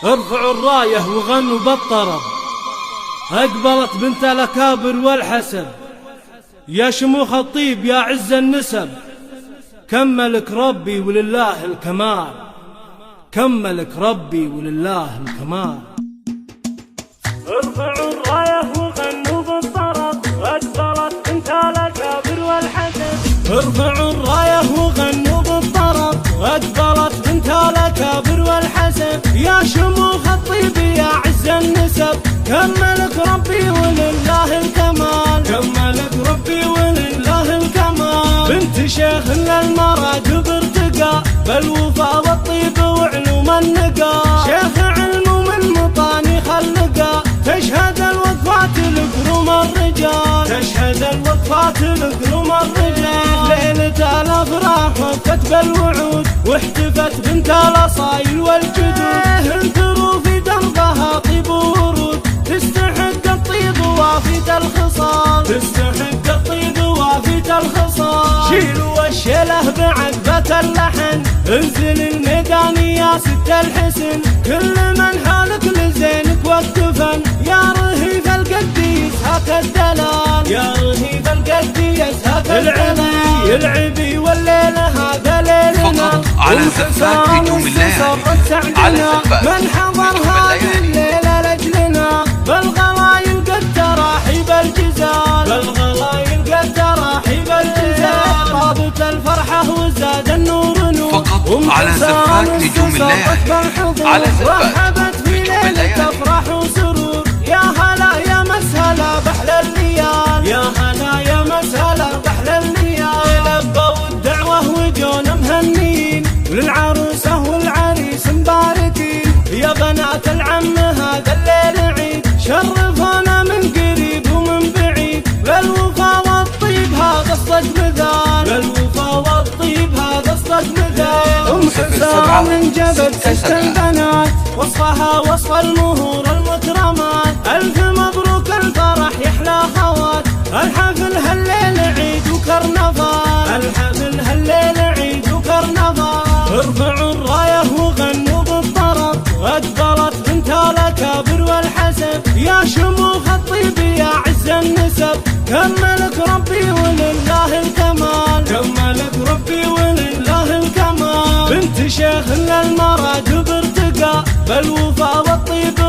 ارفعوا الراية وغنوا بالطرب، أقبلت بنت الأكابر والحسب، يا شموخ الطيب يا عز النسب، كملك ربي ولله الكمال، كملك ربي ولله الكمال. ارفعوا الراية وغنوا بالطرب، أقبلت بنت الأكابر والحسب. ارفعوا الراية وغنوا بالطرب، أقبلت بنت الأكابر والحسب، يا شموخ الطيب يا عز النسب، كملك ربي ولله الكمال، كملك ربي ولله الكمال. بنت شيخ للمراتب ارتقى، بالوفا والطيب وعلوم النقا، شيخ علم من مطاني خلقا، تشهد الوقفات لقروم الرجال، تشهد الوقفات لقروم الرجال. ليلة الأفراح وقفت بالوعود، واحتفت بنت الأصايل والجدود، انثروا في دربها طيب ورود، تستحق الطيب وافيت الخصال، تستحق الطيب وافيت الخصال. شيلوا الشيله بعقبة اللحن، انزل الميدان يا ست الحسن، كل من حالك لزينك والدفن، يا رهيف القد يزهق الدلال، يا رهيف القد يزهق الدلال. العبي والليل هذا ليلنا، فقط على زفات نجوم الليالي، على زفات من حضر هذه الليلة لأجلنا، بالغلايل قد تراحب الجزال، بالغلايل قد تراحب الجزال. طابت الفرحة وزاد النور نور، فقط على زفات نجوم الليالي، على زفات رحبت في ليلة أفراح وسرور، يا هلا يا مسهلا بأحلى الليال، يا هلا يا مسهلا بأحلى الليال. لبوا الدعوة وجونا مهنيين، وللعروسة والعريس مباركين، يا بنات العم هذا الليل عيد، شرفونا من قريب ومن بعيد، بالوفا والطيب هذا الصج مثال، بالوفا والطيب هذا الصج مثال. أم حسام جبت ست البنات، وصفها وصف المهور المكرمات، ألف مبروك الفرح يحلى خوات، الحفل هالليل عيد وكرنفال، الحفل هالليل عيد وكرنفال. ارفعوا الراية وغنوا بالطرب، أقبلت بنت الأكابر والحسب، يا شموخ الطيب يا عز النسب، كملك ربي ولله الكمال، كملك ربي ولله الكمال. بنت شيخ للمراتب ارتقى، بالوفا والطيب